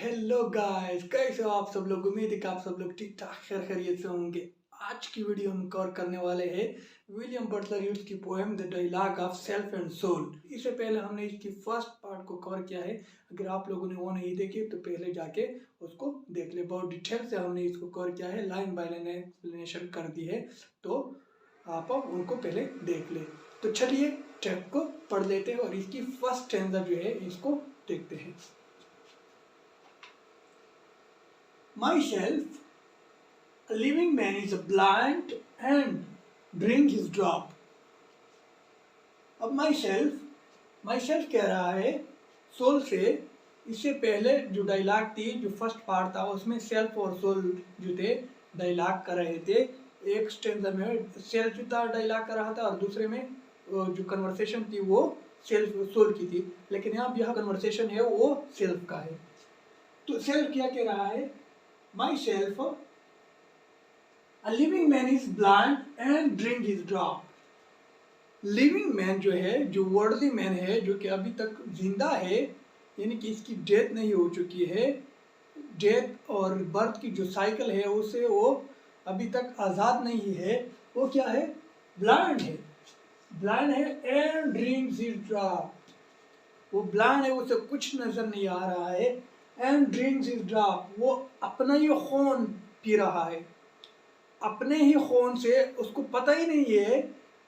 Hello guys, कैसे हो आप सब लोग। उम्मीद है कि आप सब लोग ठीक ठाक खैरियत से होंगे। आज की वीडियो हम कवर करने वाले हैं विलियम बटलर येट्स की poem the dialogue of self and soul. इससे पहले हमने इसकी फर्स्ट पार्ट को कवर किया है। अगर आप लोगों ने वो नहीं देखी तो पहले जाके उसको देख ले। बहुत डिटेल से हमने इसको कवर किया है, लाइन बाय लाइन एक्सप्लेनेशन कर दी है, तो आप उनको पहले देख ले। तो चलिए टेक्स्ट को पढ़ लेते हैं और इसकी फर्स्ट स्टैंजा जो है इसको देखते हैं। Myself, a living man is a blind and drink his drop. अब myself कह रहा है सोल से। इससे पहले जो डायलॉग थी, जो फर्स्ट पार्ट था, उसमें सेल्फ और सोल जो थे डायलॉग कर रहे थे। एक स्टेंजा में सेल्फ जो था डायलॉग कर रहा था और दूसरे में जो कन्वर्सेशन थी वो सेल्फ सोल की थी। लेकिन यहाँ कन्वर्सेशन है वो सेल्फ का है। तो सेल्फ क्या कह रहा है? Myself, a living man is blind and drink his drop. Living man जो है, जो वर्ल्डली मैन है, जो कि अभी तक जिंदा है, यानी कि इसकी डेथ नहीं हो चुकी है। डेथ और बर्थ की जो साइकिल है उसे वो अभी तक आज़ाद नहीं है। वो क्या है? ब्लाइंड है। ब्लाइंड है एंड ड्रिंक्स हिज ड्रॉप। वो ब्लाइंड है, उसे कुछ नजर नहीं आ रहा है। एंड ड्रिंक्स हिज ड्रॉप, वो अपना ही खून पी रहा है। अपने ही खून से, उसको पता ही नहीं है,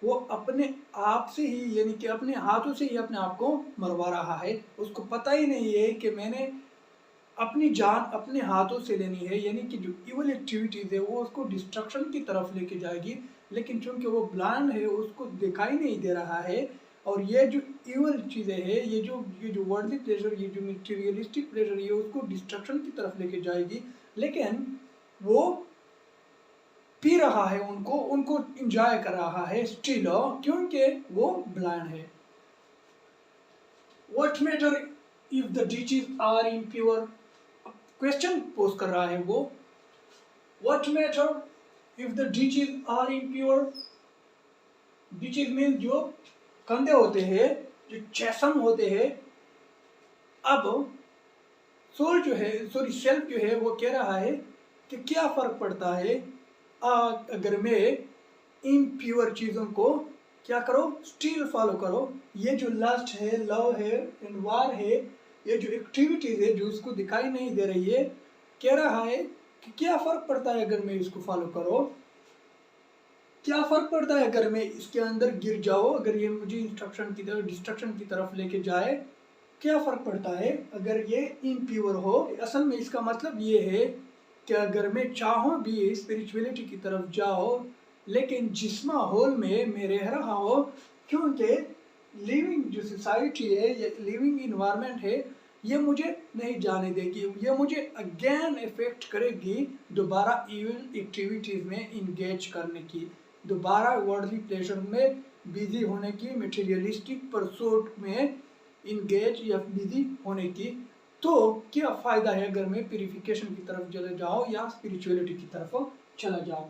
वो अपने आप से ही, यानी कि अपने हाथों से ही अपने आप को मरवा रहा है। उसको पता ही नहीं है कि मैंने अपनी जान अपने हाथों से लेनी है, यानी कि जो इवल एक्टिविटीज है वो उसको डिस्ट्रक्शन की तरफ लेके जाएगी। लेकिन चूंकि वो ब्लाइंड है, उसको दिखाई नहीं दे रहा है। और ये जो इवल चीज़ें हैं, ये जो वर्ल्डली प्लेजर, ये जो मटेरियलिस्टिक प्लेजर, ये उसको डिस्ट्रक्शन की तरफ लेके जाएगी। लेकिन वो पी रहा है, उनको इंजॉय कर रहा है स्टिल, क्योंकि वो ब्लाइंड है। What matter if the ditches are impure? Question pose कर रहा है वो। What matter if the ditches are impure? Ditches mean जो कंधे होते हैं, जो चेसम होते हैं। अब सोल जो है, सॉरी सेल्फ जो है, वो कह रहा है कि क्या फर्क पड़ता है अगर मैं इम्प्योर चीज़ों को क्या करो, स्टिल फॉलो करो। ये जो लस्ट है, लव है एंड वार है, ये जो एक्टिविटीज है जो उसको दिखाई नहीं दे रही है, कह रहा है कि क्या फर्क पड़ता है अगर मैं इसको फॉलो करो। क्या फर्क पड़ता है अगर मैं इसके अंदर गिर जाऊं, अगर ये मुझे इंस्ट्रक्शन की तरफ, डिस्ट्रक्शन की तरफ लेके जाए। क्या फर्क पड़ता है अगर ये इम्प्योर हो? असल में इसका मतलब ये है कि अगर मैं चाहूँ भी स्पिरिचुअलिटी की तरफ जाओ, लेकिन जिस माहौल में मैं रह रहा हो, क्योंकि लिविंग जो सोसाइटी है, ये लिविंग इन्वायरमेंट है, ये मुझे नहीं जाने देगी। ये मुझे अगेन इफेक्ट करेगी दोबारा इविल एक्टिविटीज में इंगेज करने की, दोबारा वर्ल्डली प्लेजर में बिजी होने की, मटेरियलिस्टिक परसूट में इंगेज या बिजी होने की। तो क्या फायदा है अगर मैं प्यूरिफिकेशन की तरफ चले जाऊं या स्पिरिचुअलिटी की तरफ चला जाऊं?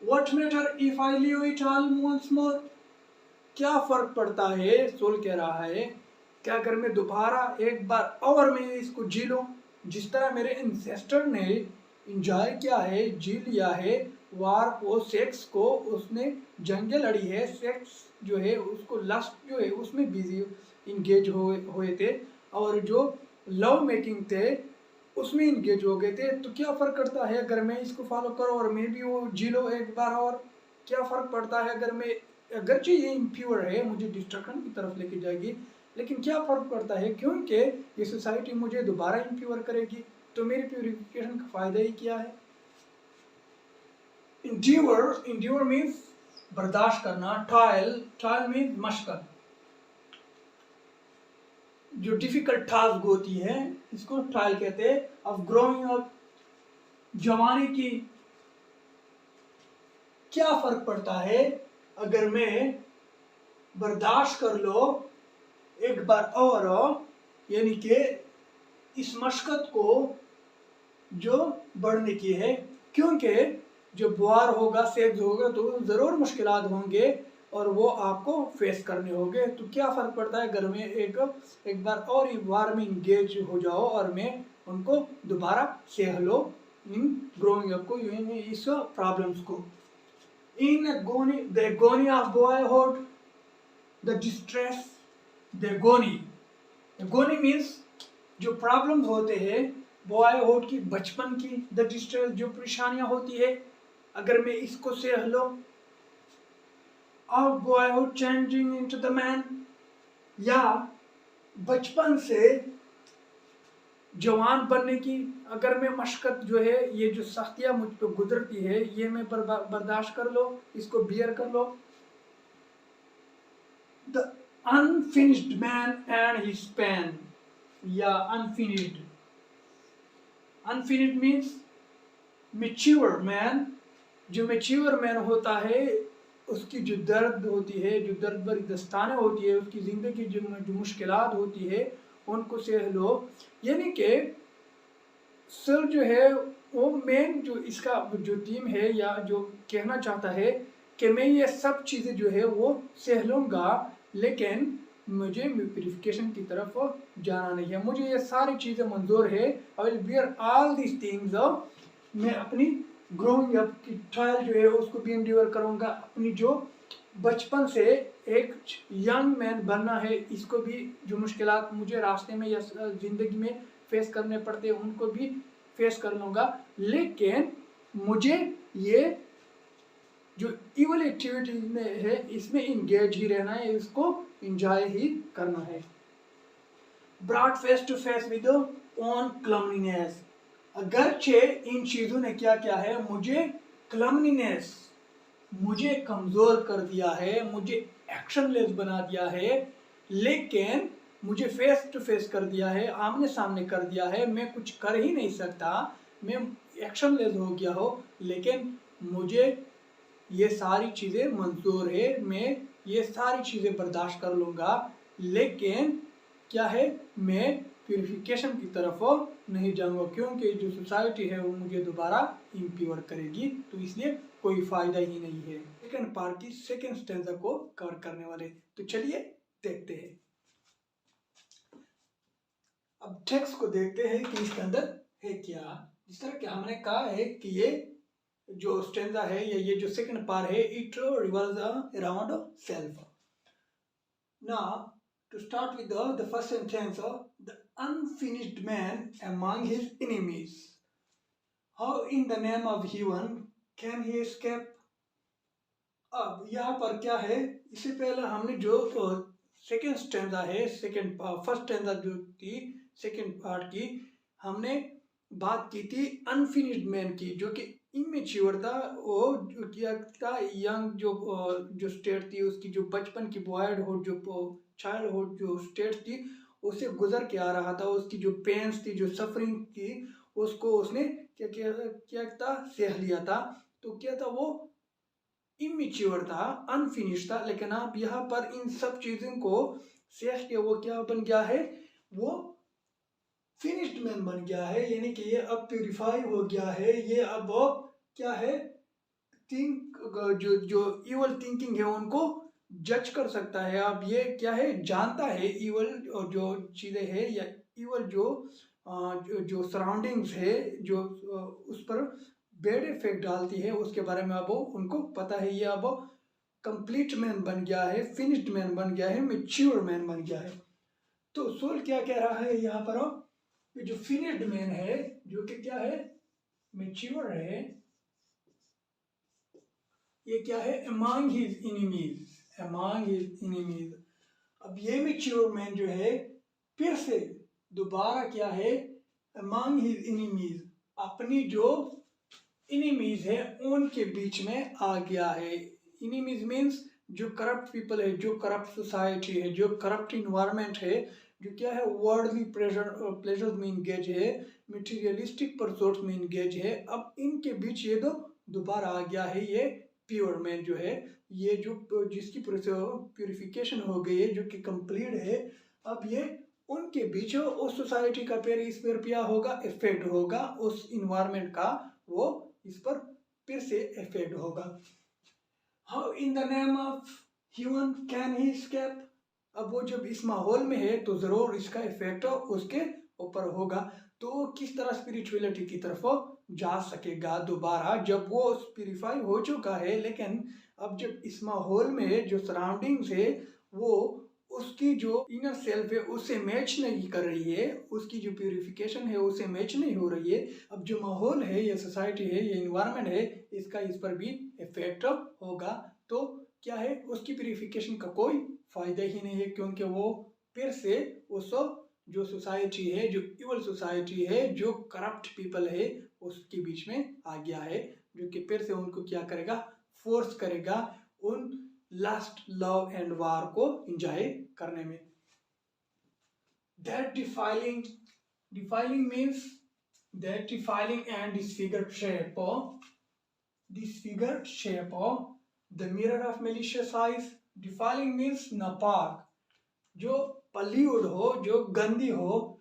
What matter if I live it all once more? क्या फर्क पड़ता है, सोल कह रहा है, क्या अगर मैं दोबारा एक बार और मैं इसको जी लूं, जिस तरह मेरे एंसेस्टर ने इंजॉय किया है, जी लिया है वार को, सेक्स को, उसने जंगें लड़ी है, सेक्स जो है उसको, लस्ट जो है उसमें बिजी इंगेज हुए थे, और जो लव मेकिंग थे उसमें इंगेज हो गए थे। तो क्या फर्क पड़ता है अगर मैं इसको फॉलो करूं और मैं भी वो जी लो एक बार और? क्या फर्क पड़ता है अगर मैं, अगरचे ये इम्प्योर है, मुझे डिस्ट्रक्शन की तरफ लेके जाएगी, लेकिन क्या फर्क पड़ता है क्योंकि ये सोसाइटी मुझे दोबारा इम्प्योर करेगी। तो मेरी प्यूरिफिकेशन का फायदा ही क्या है? इंड्योर मीन्स बर्दाश्त करना। ट्रायल मीन्स मशक्कत, जो डिफिकल्ट टास्क होती है इसको ट्रायल कहते हैं। ऑफ ग्रोइंग अप, जवानी की। क्या फर्क पड़ता है अगर मैं बर्दाश्त कर लो एक बार और, यानी कि इस मशक्कत को जो बढ़ने की है, क्योंकि जब वार होगा, सेक्स होगा, तो ज़रूर मुश्किलात होंगे। और वो आपको फेस करने होंगे। तो क्या फ़र्क पड़ता है, घर में एक बार और वार्मिंग इंगेज हो जाओ और मैं उनको दोबारा से हेलो इन ग्रोइंग अप को, इस प्रॉब्लम्स को। In the agony of boyhood, the distress, the agony means जो प्रॉब्लम्स होते हैं बॉयहुड की, बचपन की, द डिस्ट्रेस जो परेशानियां होती है, अगर मैं इसको से hello of boyhood changing into the man, या बचपन से जवान बनने की अगर मैं मशक्कत जो है, ये जो सख्तियां मुझ पर गुजरती है, ये मैं बर्दाश्त कर लो, इसको बियर कर लो। The unfinished man and his pain, या unfinished, unfinished means mature man. जो मैच्योर मैन होता है उसकी जो दर्द होती है, जो दर्द भरी दस्ताने होती है, उसकी ज़िंदगी जो मुश्किलात होती है, उनको से लो। यानी कि सर जो है वो मेन जो इसका जो थीम है या जो कहना चाहता है कि मैं ये सब चीज़ें जो है वो सह लूँगा, लेकिन मुझे प्यूरिफिकेशन की तरफ जाना नहीं है। मुझे ये सारी चीज़ें मंजूर है, I will beer all this things. मैं अपनी ग्रोइंग अप की ट्रायल जो है उसको भी एंड्योर करूँगा। अपनी जो बचपन से एक यंग मैन बनना है, इसको भी जो मुश्किलात मुझे रास्ते में या ज़िंदगी में फेस करने पड़ते हैं उनको भी फेस कर लूँगा, लेकिन मुझे ये जो इवल एक्टिविटीज में है इसमें इंगेज ही रहना है, इसको इंजॉय ही करना है। Brought face to face with own क्लमलीनेस, अगरचे इन चीज़ों ने क्या क्या है, मुझे क्लमलीनेस, मुझे कमज़ोर कर दिया है, मुझे एक्शनलेस बना दिया है, लेकिन मुझे फेस टू फेस कर दिया है, आमने सामने कर दिया है, मैं कुछ कर ही नहीं सकता, मैं एक्शनलेस हो गया हो, लेकिन मुझे ये सारी चीज़ें मंजूर है, मैं ये सारी चीज़ें बर्दाश्त कर लूँगा, लेकिन क्या है, मैं प्यूरिफिकेशन की तरफ नहीं जाऊँगा, क्योंकि जो सोसाइटी है वो मुझे दोबारा इम्प्योर करेगी, तो इसलिए कोई फ़ायदा ही नहीं है। सेकेंड पार्ट की सेकेंड स्टेंजा को कवर करने वाले, तो चलिए देखते हैं। अब टेक्स्ट को देखते हैं कि इसके अंदर है क्या। जिस तरह कि हमने कहा है कि ये जो स्टेंजा है या ये जो सेकंड पार्ट है, it revolves around self. Now to start with the first sentence of the unfinished man among his enemies, how in the name of heaven can he escape? अब यहाँ पर क्या है, इससे पहले हमने जो सेकेंड स्टेंजा है, सेकेंड फर्स्ट स्टेंजा जो थी सेकेंड पार्ट की, हमने बात की थी अनफिनिश्ड मैन की, जो कि इमेच्योर था, वो जो किया था यंग जो स्टेट थी, उसकी जो बचपन की बॉयडहुड जो चाइल्डहुड जो स्टेट थी उससे गुजर के आ रहा था, उसकी जो पेन्स थी, जो सफरिंग थी, उसको उसने क्या था, सह लिया था। तो क्या था, वो इमेच्योर था, अनफिनिश था, लेकिन आप यहाँ पर इन सब चीज़ों को सह के वो क्या बन गया है, वो फिनिश्ड मैन बन गया है, यानी कि ये अब प्यूरिफाई हो गया है, ये अब क्या है, थिंक जो इवल थिंकिंग है उनको जज कर सकता है। अब ये क्या है, जानता है इवल जो चीज़ें है या इवल जो सराउंडिंग्स है जो उस पर बैड इफेक्ट डालती है, उसके बारे में अब उनको पता है। ये अब कंप्लीट मैन बन गया है, फिनिश्ड मैन बन गया है, मैच्योर मैन बन गया है। तो सोल क्या कह रहा है यहाँ पर, जो फिनिश्ड मैन है, जो कि क्या है, मैच्योर है, ये क्या है, among his enemies, among his enemies। अब ये मैच्योर मैन जो है फिर से दोबारा क्या है, among his enemies, अपनी जो enemies है उनके बीच में आ गया है। enemies मीन्स जो करप्ट पीपल है, जो करप्ट सोसाइटी है, जो करप्ट इन्वायरमेंट है, जो क्या है, वर्ल्डली प्लेजर्स में इंगेज है, मटेरियलिस्टिक परसोर्ट्स में इंगेज है। अब इनके बीच ये दोबारा आ गया है, ये प्योर मैन जो है, ये जो जिसकी प्यूरिफिकेशन हो गई है, जो कि कंप्लीट है, अब ये उनके बीच उस सोसाइटी का पैर इस पर पिया होगा, इफेक्ट होगा, उस इन्वायरमेंट का वो इस पर फिर से इफेक्ट होगा। How in the name of human can he escape. अब वो जब इस माहौल में है तो ज़रूर इसका इफेक्ट उसके ऊपर होगा, तो वो किस तरह स्पिरिचुअलिटी की तरफ जा सकेगा दोबारा जब वो प्यूरिफाई हो चुका है। लेकिन अब जब इस माहौल में जो सराउंडिंग्स है वो उसकी जो इनर सेल्फ है उससे मैच नहीं कर रही है, उसकी जो प्यूरिफिकेशन है उससे मैच नहीं हो रही है। अब जो माहौल है, ये सोसाइटी है, ये इन्वायरमेंट है, इसका इस पर भी इफेक्ट होगा। तो क्या है, उसकी प्यूरिफिकेशन का कोई फायदा ही नहीं है, क्योंकि वो फिर से उस जो सोसाइटी है, जो इवल सोसाइटी है, जो करप्ट पीपल है, उसके बीच में आ गया है, जो कि फिर से उनको क्या करेगा, फोर्स करेगा उन लास्ट लव एंड वार को एंजॉय करने में। That defiling means that defiling and disfigured shape of the mirror of malicious eyes. Defiling means नापाक, जो पल्यूड हो, जो गंदी हो,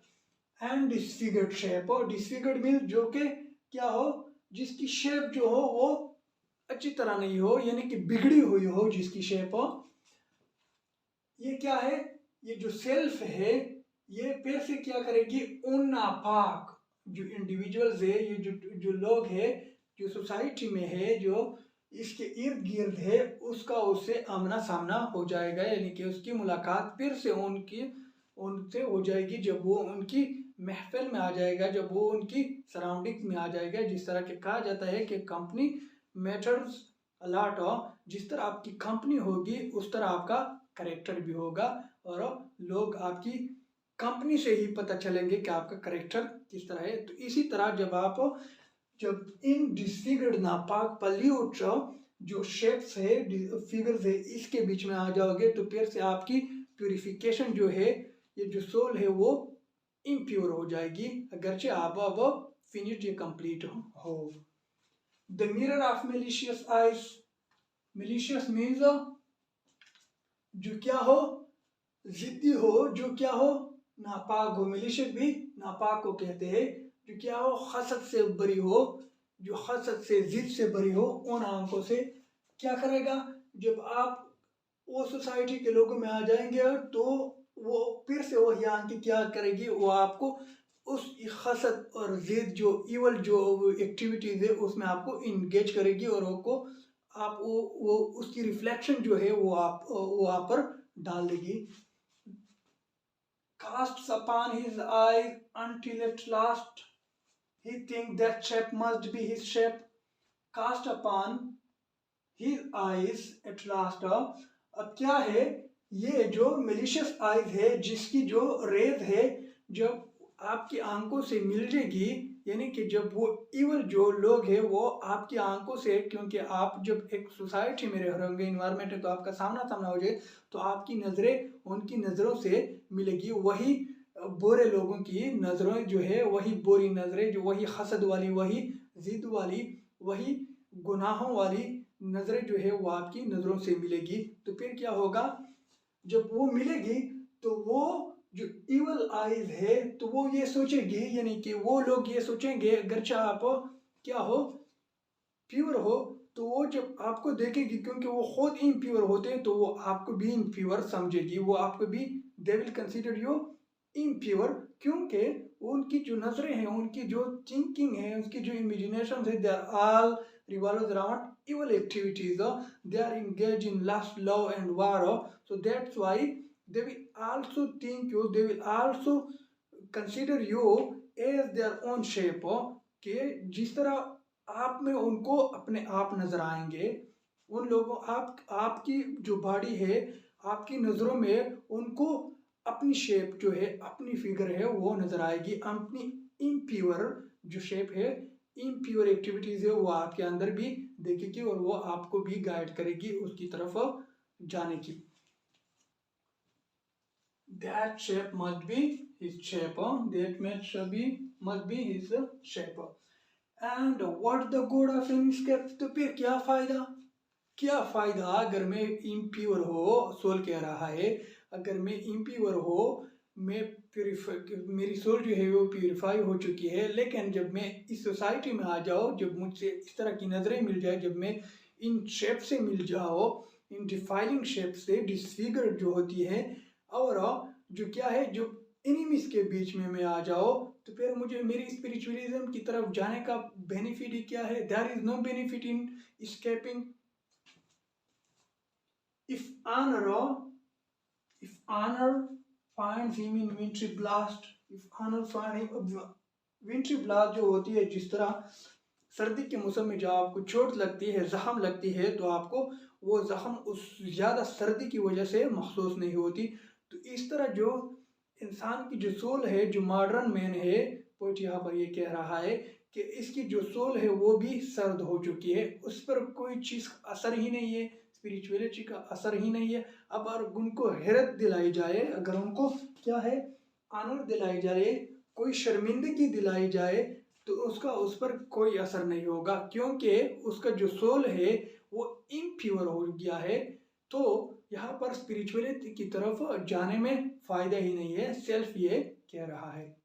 एंड डिसफिगर्ड शेप हो। डिसफिगर्ड मीन्स जो कि क्या हो, जिसकी शेप जो हो वो अच्छी तरह नहीं हो, यानी कि बिगड़ी हुई हो जिसकी शेप हो। ये क्या है, ये जो सेल्फ है ये फिर से क्या करेगी, उन नापाक जो इंडिविजुअल्स है, ये जो लोग है, जो सोसाइटी में है, जो इसके इर्द गिर्द है, उसका उससे आमना सामना हो जाएगा, यानी कि उसकी मुलाकात फिर से उनसे हो जाएगी जब वो उनकी महफिल में आ जाएगा, जब वो उनकी सराउंडिंग्स में आ जाएगा। जिस तरह के कहा जाता है कि कंपनी मैटर्स अलॉट, जिस तरह आपकी कंपनी होगी उस तरह आपका करेक्टर भी होगा, और लोग आपकी कंपनी से ही पता चलेंगे कि आपका करेक्टर किस तरह है। तो इसी तरह जब इन डिसफिगर्ड नापाक पल्यूट जो शेप्स है, फिगर्स है, इसके बीच में आ जाओगे तो फिर से आपकी प्यूरिफिकेशन जो है, ये जो सोल है वो इम्प्योर हो जाएगी, अगरचे आप अब फिनिश्ड या कंप्लीट हो। The mirror of malicious eyes. Malicious means जो क्या हो, जिद्दी हो, जो क्या हो, नापाक हो। मेलिशियस भी नापाक को कहते हैं, जो क्या हो, हसद से भरी हो, जो हसद से, जिद से भरी हो। उन आंखों से क्या करेगा, जब आप वो सोसाइटी के लोगों में आ जाएंगे तो वो फिर से वही आंखें क्या करेगी, वो आपको उस हसद और जिद, जो इवल जो एक्टिविटीज है उसमें आपको इंगेज करेगी, और वो उसकी रिफ्लेक्शन जो है वो आप पर डाल देगी। Casts upon his eyes until at last he thinks that shape must be his shape. Cast upon his eyes at last। अब क्या है, ये जो मेलिशियस आइज है, जिसकी जो रेज है जब आपकी आंखों से मिल जाएगी, यानी कि जब वो इवल जो लोग हैं वो आपकी आंखों से, क्योंकि आप जब एक सोसाइटी में रह रहे होंगे, इन्वायरमेंट है, तो आपका सामना हो जाए, तो आपकी नज़रें उनकी नज़रों से मिलेगी। वही बुरे लोगों की नज़रें जो है, वही बुरी नज़रें, जो वही हसद वाली, वही जिद वाली, वही गुनाहों वाली नज़रें जो है वो आपकी नज़रों से मिलेगी। तो फिर क्या होगा, जब वो मिलेगी तो वो जो इवल आइज है तो वो ये सोचेगी, यानी कि वो लोग ये सोचेंगे, अगरचे आप क्या हो, प्योर हो, तो वो जब आपको देखेगी, क्योंकि वो खुद इम्प्योर होते हैं, तो वो आपको भी इम्प्योर समझेगी, वो आपको भी, they will consider you impure, क्योंकि उनकी जो नजरें हैं, उनकी जो थिंकिंग है, उसकी जो इमेजिनेशन है, they are all revolves around evil activities. They are engaged in lust, love and war. So that's why they will also think you, they will also consider you as their own shape. कि जिस तरह आप में उनको अपने आप नजर आएंगे, उन लोगों आपकी जो बॉडी है, आपकी नज़रों में उनको अपनी शेप जो है, अपनी फिगर है वो नजर आएगी। अपनी इम्प्योर जो शेप है, इम्प्योर एक्टिविटीज है, वो आपके अंदर भी देखेगी और वो आपको भी गाइड करेगी उसकी तरफ जाने की। That shape must be his shape. That must be his shape. And what the good of an escape? तो फिर क्या फायदा अगर मैं इम्प्योर हो, सोल कह रहा है, अगर मैं इम्प्योर हो, मेरी सोल जो है वो प्यूरिफाई हो चुकी है, लेकिन जब मैं इस सोसाइटी में आ जाओ, जब मुझसे इस तरह की नज़रें मिल जाए, जब मैं इन शेप से मिल जाओ, इन डिफाइलिंग शेप से डिसफिगर जो होती है, और जो क्या है, जो एनिमीज के बीच में मैं आ जाओ, तो फिर मुझे मेरी स्पिरिचुअलिज्म की तरफ जाने का बेनिफिट ही क्या है? There is no benefit in escaping if honor if honor finds him in wintry blast, if honor find him wintry blast जो होती है, जिस तरह सर्दी के मौसम में जब आपको चोट लगती है, जख्म लगती है, तो आपको वो जख्म उस ज़्यादा सर्दी की वजह से महसूस नहीं होती। तो इस तरह जो इंसान की जो सोल है, जो मॉडर्न मैन है, पोइट यहाँ पर ये कह रहा है कि इसकी जो सोल है वो भी सर्द हो चुकी है, उस पर कोई चीज़ का असर ही नहीं है, स्पिरिचुअलिटी का असर ही नहीं है। अब अगर उनको हैरत दिलाई जाए, अगर उनको क्या है, आनंद दिलाई जाए, कोई शर्मिंदगी दिलाई जाए, तो उसका उस पर कोई असर नहीं होगा, क्योंकि उसका जो सोल है वो इम्प्योर हो गया है। तो यहाँ पर स्पिरिचुअलिटी की तरफ जाने में फायदा ही नहीं है, सेल्फ ये कह रहा है।